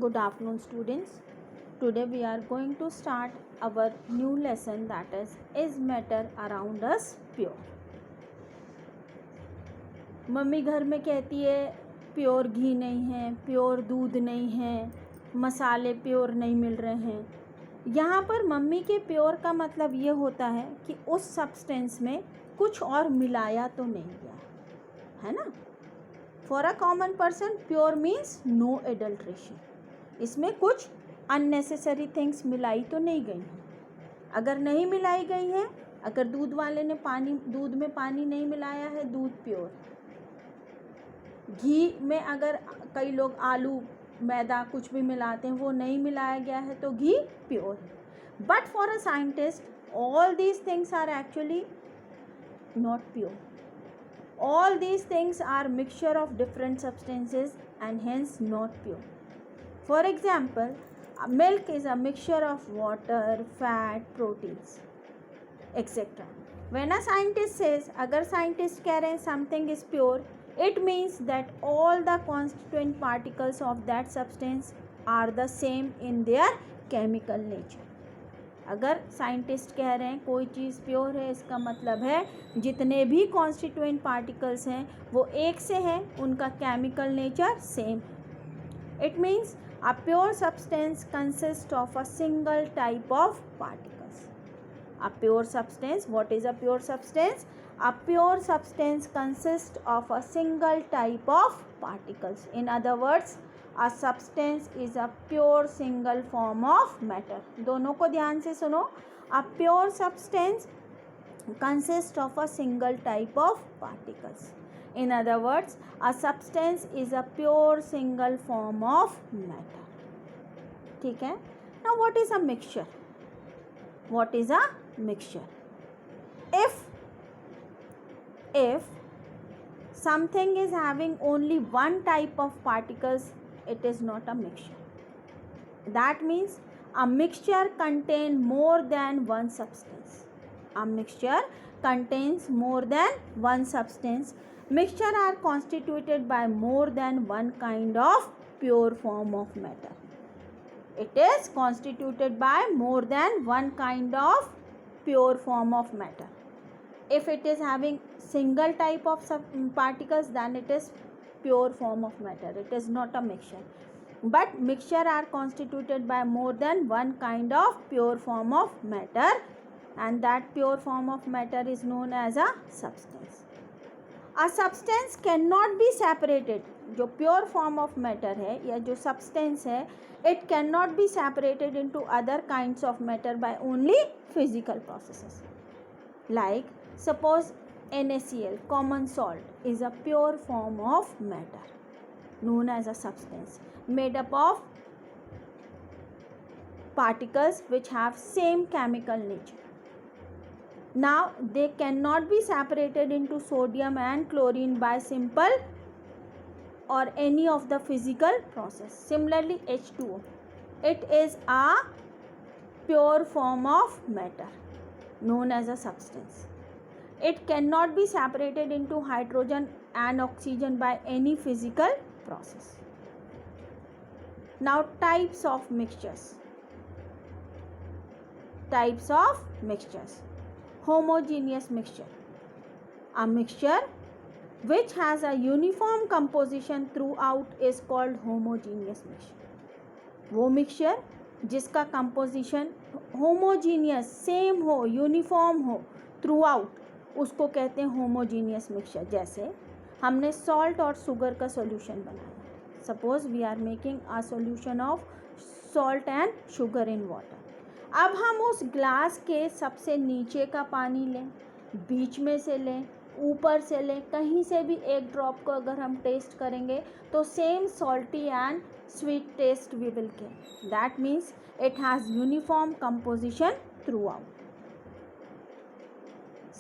Good afternoon, students. Today we are going to start our new lesson, that is matter around us pure? Mummy घर में कहती है pure घी नहीं है, pure दूध नहीं है, मसाले प्योर नहीं मिल रहे हैं। यहाँ पर मम्मी के प्योर का मतलब ये होता है कि उस सब्सटेंस में कुछ और मिलाया तो नहीं गया है ना। For a common person pure means no adulteration, इसमें कुछ अननेसेसरी थिंग्स मिलाई तो नहीं गई हैं। अगर नहीं मिलाई गई है, अगर दूध वाले ने दूध में पानी नहीं मिलाया है, दूध प्योर। घी में अगर कई लोग आलू मैदा कुछ भी मिलाते हैं, वो नहीं मिलाया गया है तो घी प्योर है। But for a scientist all these things are actually not pure. All these things are mixture of different substances and hence not pure. For example, milk is a mixture of water, fat, proteins, etc. When a scientist says, अगर scientist कह रहे हैं something is pure, it means that all the constituent particles of that substance are the same in their chemical nature. अगर scientist कह रहे हैं कोई चीज़ pure है, इसका मतलब है जितने भी कॉन्स्टिट्यूएंट पार्टिकल्स हैं वो एक से हैं, उनका केमिकल नेचर सेम है. It means a pure substance consist of a single type of particles. A pure substance, what is a pure substance? A pure substance consist of a single type of particles. In other words, a substance is a pure single form of matter. दोनों को ध्यान से सुनो. A pure substance consists of a single type of particles. In other words, a substance is a pure single form of matter. ठीक है. Now what is a mixture? What is a mixture? If something is having only one type of particles, it is not a mixture. That means a mixture contains more than one substance. A mixture contains more than one substance. Mixture are constituted by more than one kind of pure form of matter. It is constituted by more than one kind of pure form of matter. If it is having single type of particles, then it is pure form of matter. It is not a mixture. But mixture are constituted by more than one kind of pure form of matter, and that pure form of matter is known as a substance. A substance cannot be separated. जो pure form of matter है या जो substance है, it cannot be separated into other kinds of matter by only physical processes. Like suppose NaCl, common salt, is a pure form of matter known as a substance made up of particles which have same chemical nature. Now they cannot be separated into sodium and chlorine by simple or any of the physical process. Similarly, H2O, it is a pure form of matter known as a substance. It cannot be separated into hydrogen and oxygen by any physical process. Now types of mixtures. Types of mixtures. Homogeneous mixture. A mixture which has a uniform composition throughout is called homogeneous mixture. वो mixture जिसका composition homogeneous, same हो, uniform हो throughout, उसको कहते हैं homogeneous mixture. जैसे हमने salt और शुगर का सॉल्यूशन बनाया. Suppose we are making a solution of salt and sugar in water. अब हम उस ग्लास के सबसे नीचे का पानी लें, बीच में से लें, ऊपर से लें, कहीं से भी एक ड्रॉप को अगर हम टेस्ट करेंगे तो same salty and sweet taste we will get. That means it has uniform composition throughout.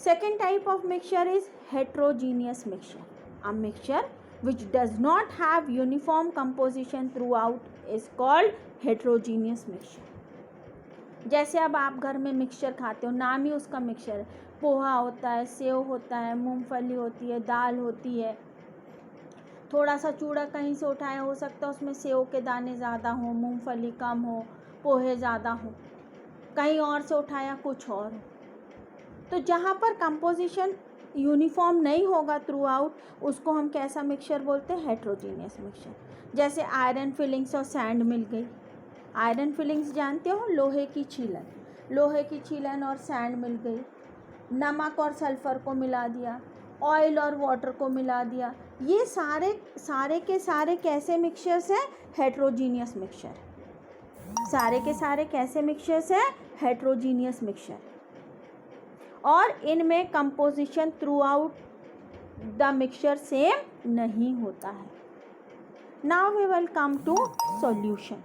Second type of mixture is heterogeneous mixture. A mixture which does not have uniform composition throughout is called heterogeneous mixture. जैसे अब आप घर में mixture खाते हो, नाम ही उसका mixture है. पोहा होता है, सेव होता है, मूंगफली होती है, दाल होती है. थोड़ा सा चूड़ा कहीं से उठाया, हो सकता है उसमें सेव के दाने ज़्यादा हो, मूंगफली कम हो, पोहे ज़्यादा हो, कहीं और से उठाया कुछ और हो। तो जहाँ पर कंपोजिशन यूनिफॉर्म नहीं होगा थ्रू आउट, उसको हम कैसा मिक्सचर बोलते हैं? Heterogeneous mixture. जैसे आयरन फिलिंग्स और सैंड मिल गई। आयरन फिलिंग्स जानते हो, लोहे की छीलन, लोहे की छीलन और सैंड मिल गई। नमक और सल्फ़र को मिला दिया, ऑयल और वाटर को मिला दिया। ये सारे के सारे कैसे मिक्सचर्स हैं? Heterogeneous mixture. सारे के सारे कैसे मिक्सचर्स हैं? Heterogeneous mixture. और इनमें composition throughout the mixture same नहीं होता है। Now we will come to solution.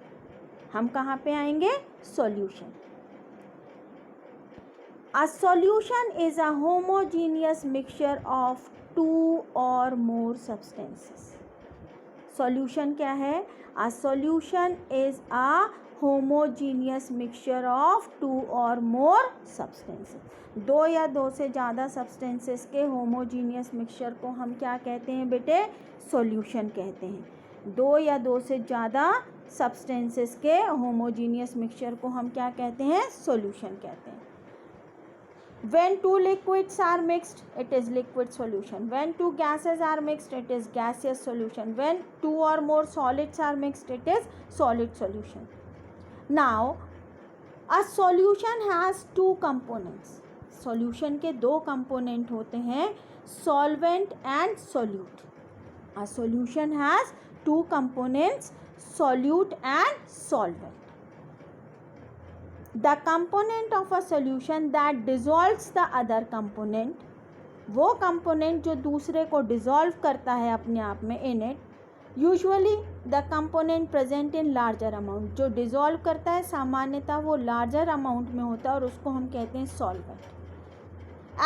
हम कहाँ पे आएंगे? Solution. A solution is a homogeneous mixture of two or more substances. Solution क्या है? A solution is a homogeneous mixture of two or more substances. दो या दो से ज़्यादा substances के homogeneous mixture को हम क्या कहते हैं बेटे? Solution कहते हैं। दो या दो से ज़्यादा substances के homogeneous mixture को हम क्या कहते हैं? Solution कहते हैं। When two liquids are mixed, it is liquid solution. When two gases are mixed, it is gaseous solution. When two or more solids are mixed, it is solid solution. Now, a solution has two components. Solution के दो component होते हैं, solvent and solute. A solution has two components, solute and solvent. The component of a solution that dissolves the other component, वो component जो दूसरे को dissolve करता है अपने आप में in it, usually the component present in larger amount, जो dissolve करता है सामान्यतः वो larger amount में होता है और उसको हम कहते हैं solvent.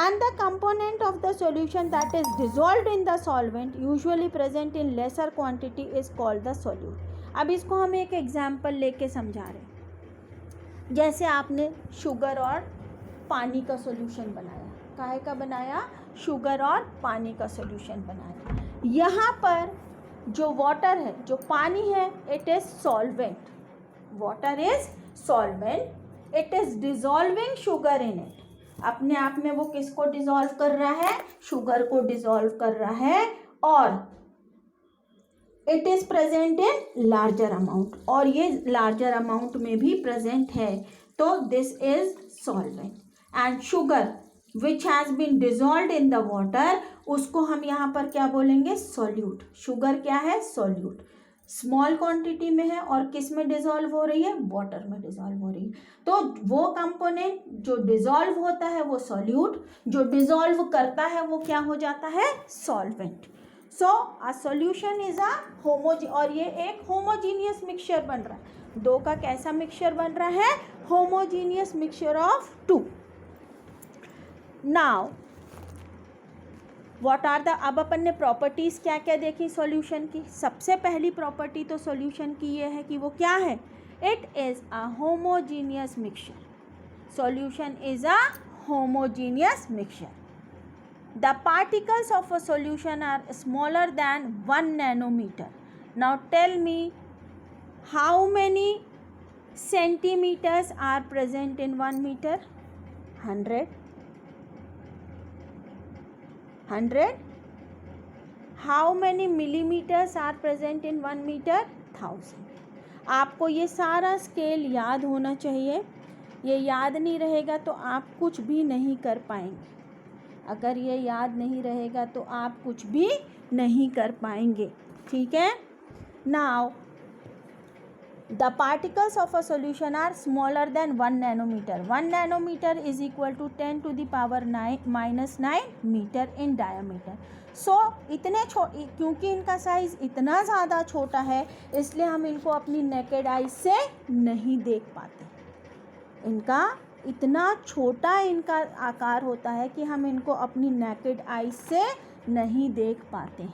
And the component of the solution that is dissolved in the solvent, usually present in lesser quantity, is called the solute. अब इसको हम एक example लेके समझा रहे हैं। जैसे आपने शुगर और पानी का सॉल्यूशन बनाया, काहे का बनाया? शुगर और पानी का सॉल्यूशन बनाया। यहाँ पर जो वाटर है, जो पानी है, it is solvent. Water is solvent, it is dissolving sugar in it. अपने आप में वो किसको डिज़ोल्व कर रहा है? शुगर को डिज़ोल्व कर रहा है। और it is present in larger amount, और ये लार्जर अमाउंट में भी प्रेजेंट है, तो this is solvent. And sugar which has been dissolved in the water, उसको हम यहाँ पर क्या बोलेंगे? सॉल्यूट। शुगर क्या है? सॉल्यूट। स्मॉल क्वांटिटी में है और किस में डिजॉल्व हो रही है? वाटर में डिजॉल्व हो रही है। तो वो कंपोनेंट जो डिजॉल्व होता है वो सॉल्यूट, जो डिजॉल्व करता है वो क्या हो जाता है? Solvent. So a solution is a और ये एक होमोजीनियस मिक्सचर बन रहा है। दो का कैसा मिक्सचर बन रहा है? Homogeneous mixture of two. Now what are the, अब अपन ने प्रॉपर्टीज़ क्या क्या देखी सॉल्यूशन की। सबसे पहली प्रॉपर्टी तो सॉल्यूशन की ये है कि वो क्या है? It is a homogeneous mixture. Solution is a homogeneous mixture. The particles of a solution are smaller than 1 nanometer. Now tell me, how many centimeters are present in 1 meter? 100. 100. How many millimeters are present in 1 meter? 1000. आपको ये सारा scale याद होना चाहिए। ये याद नहीं रहेगा तो आप कुछ भी नहीं कर पाएंगे। अगर ये याद नहीं रहेगा तो आप कुछ भी नहीं कर पाएंगे, ठीक है। Now the particles of a solution are smaller than 1 nanometer. 1 nanometer is equal to 10 to the power -9 meter in diameter. So इतने क्योंकि इनका साइज़ इतना ज़्यादा छोटा है, इसलिए हम इनको अपनी नेकेड आई से नहीं देख पाते। इनका इतना छोटा इनका आकार होता है कि हम इनको अपनी नेकेड आई से नहीं देख पाते हैं।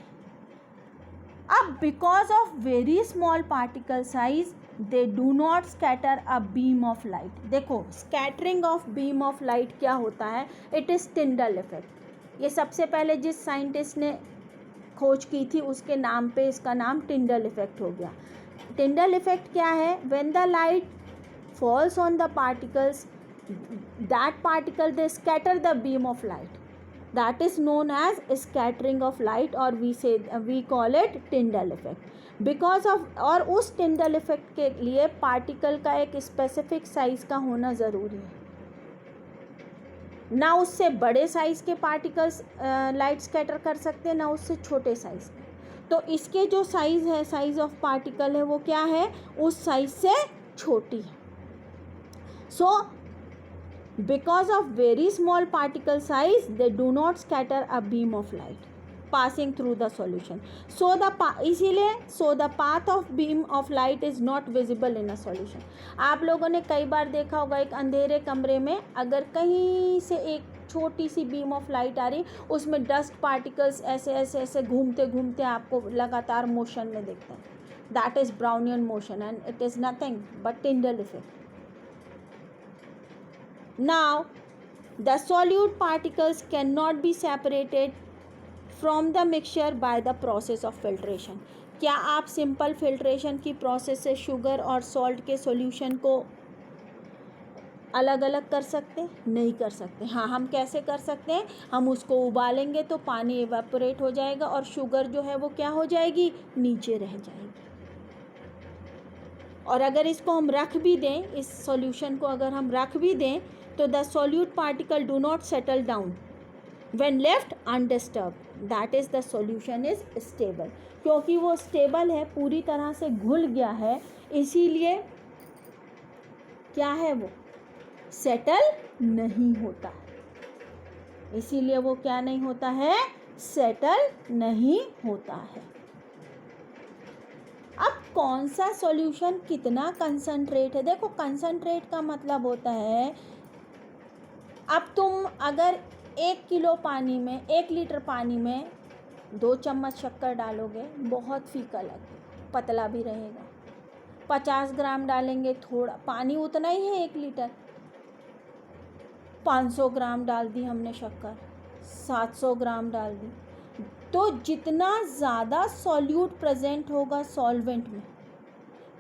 अब because of very small particle size they do not scatter a beam of light. देखो scattering of beam of light क्या होता है? It is Tyndall effect. ये सबसे पहले जिस साइंटिस्ट ने खोज की थी उसके नाम पे इसका नाम टिंडल इफेक्ट हो गया। टिंडल इफेक्ट क्या है? When the light falls on the particles, that particle they scatter the beam of light, that is known as scattering of light, or we call it Tyndall effect. Because of, और उस Tyndall effect के लिए particle का एक specific size का होना ज़रूरी है, ना उससे बड़े साइज के पार्टिकल्स लाइट स्कैटर कर सकते हैं, ना उससे छोटे साइज के। तो इसके जो साइज है, साइज ऑफ पार्टिकल है, वो क्या है? उस साइज से छोटी है। So because of very small particle size, they do not scatter a beam of light passing through the solution. So इसीलिए the path of beam of light is not visible in a solution. आप लोगों ने कई बार देखा होगा एक अंधेरे कमरे में अगर कहीं से एक छोटी सी बीम ऑफ लाइट आ रही, उसमें डस्ट पार्टिकल्स ऐसे ऐसे ऐसे घूमते घूमते आपको लगातार मोशन में दिखता है. That is Brownian motion and it is nothing but Tyndall effect. Now, the solute particles cannot be separated from the mixture by the process of filtration. क्या आप सिंपल फिल्ट्रेशन की प्रोसेस से शुगर और salt के solution को अलग अलग कर सकते हैं? नहीं कर सकते. हाँ, हम कैसे कर सकते हैं? हम उसको उबालेंगे तो पानी इवेपोरेट हो जाएगा और शुगर जो है वो क्या हो जाएगी? नीचे रह जाएगी. और अगर इसको हम रख भी दें, इस सॉल्यूशन को अगर हम रख भी दें, तो the solute particle do not settle down when left undisturbed. That is the solution is stable. क्योंकि वो स्टेबल है, पूरी तरह से घुल गया है, इसीलिए क्या है? वो सेटल नहीं होता है. इसीलिए वो क्या नहीं होता है? सेटल नहीं होता है. अब कौन सा सॉल्यूशन कितना कंसंट्रेट है? देखो, कंसंट्रेट का मतलब होता है, अब तुम अगर 1 किलो पानी में, 1 लीटर पानी में 2 चम्मच शक्कर डालोगे, बहुत फीका लगेगा, पतला भी रहेगा. 50 ग्राम डालेंगे, थोड़ा पानी उतना ही है 1 लीटर. 500 ग्राम डाल दी हमने शक्कर, 700 ग्राम डाल दी, तो जितना ज़्यादा सॉल्यूट प्रेजेंट होगा सॉल्वेंट में,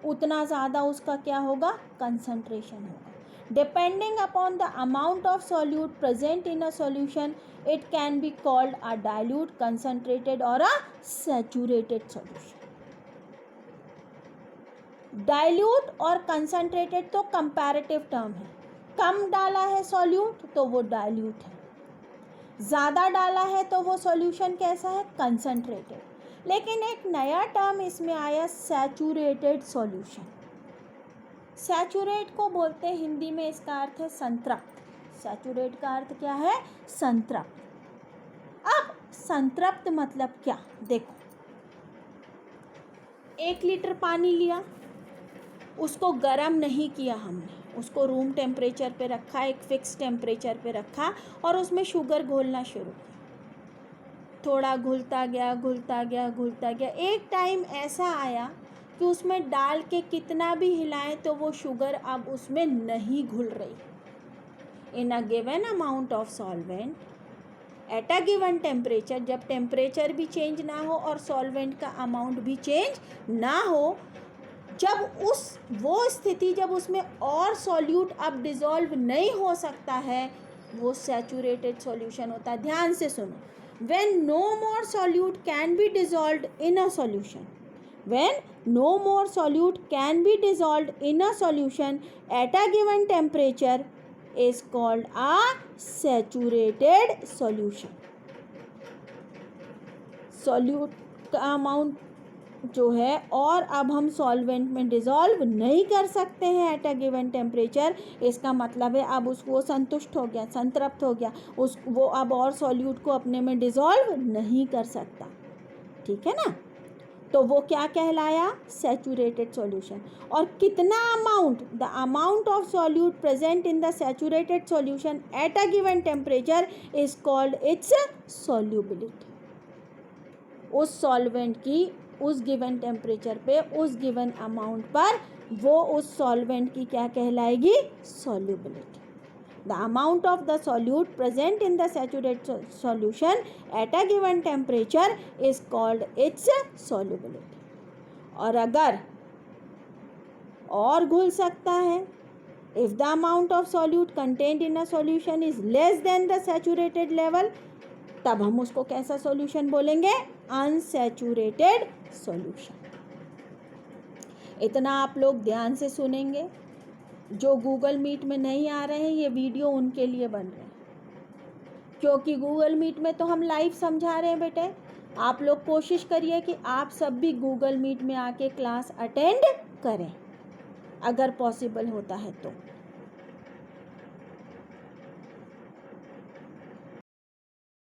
उतना ज़्यादा उसका क्या होगा? कंसंट्रेशन होगा. Depending upon the amount of solute present in a solution, it can be called a dilute, concentrated और अ सैचुरेटेड सॉल्यूशन. डाइल्यूट और कंसंट्रेटेड तो कंपैरेटिव टर्म है. कम डाला है सॉल्यूट तो वो डाइल्यूट है, ज़्यादा डाला है तो वो सॉल्यूशन कैसा है? कंसंट्रेटेड. लेकिन एक नया टर्म इसमें आया, सैचुरेटेड सॉल्यूशन. सैचुरेट को बोलते हैं हिंदी में, इसका अर्थ है संतृप्त. सैचुरेट का अर्थ क्या है? संतृप्त. अब संतृप्त मतलब क्या? देखो, 1 लीटर पानी लिया, उसको गर्म नहीं किया हमने, उसको रूम टेम्परेचर पे रखा, एक फिक्स टेम्परेचर पे रखा और उसमें शुगर घोलना शुरू किया. थोड़ा घुलता गया, घुलता गया, घुलता गया. एक टाइम ऐसा आया कि उसमें डाल के कितना भी हिलाएं तो वो शुगर अब उसमें नहीं घुल रही. In a given amount of solvent at a given temperature, जब टेम्परेचर भी चेंज ना हो और सॉल्वेंट का अमाउंट भी चेंज ना हो, जब वो स्थिति जब उसमें और सॉल्यूट अब डिज़ोल्व नहीं हो सकता है, वो सैचुरेटेड सॉल्यूशन होता है. ध्यान से सुनो. When no more solute can be dissolved in a solution, when no more solute can be dissolved in a solution at a given temperature is called a saturated solution. solute का amount जो है और अब हम solvent में dissolve नहीं कर सकते हैं एट अ गिवन टेम्परेचर, इसका मतलब है अब वो संतुष्ट हो गया, संतृप्त हो गया, वो अब और सॉल्यूट को अपने में डिज़ोल्व नहीं कर सकता. ठीक है ना? तो वो क्या कहलाया? Saturated solution. और कितना amount? The amount of solute present in the saturated solution at a given temperature is called its solubility. उस सॉल्वेंट की उस गिवन टेम्परेचर पे, उस गिवन अमाउंट पर, वो उस सॉल्वेंट की क्या कहलाएगी? Solubility. The amount of the solute present in the saturated solution at a given temperature is called its solubility. और अगर और घुल सकता है, if the amount of solute contained in a solution is less than the saturated level, तब हम उसको कैसा सॉल्यूशन बोलेंगे? Unsaturated solution. इतना आप लोग ध्यान से सुनेंगे. जो गूगल मीट में नहीं आ रहे हैं, ये वीडियो उनके लिए बन रहे हैं, क्योंकि गूगल मीट में तो हम लाइव समझा रहे हैं बेटे. आप लोग कोशिश करिए कि आप सब भी गूगल मीट में आके क्लास अटेंड करें, अगर पॉसिबल होता है तो.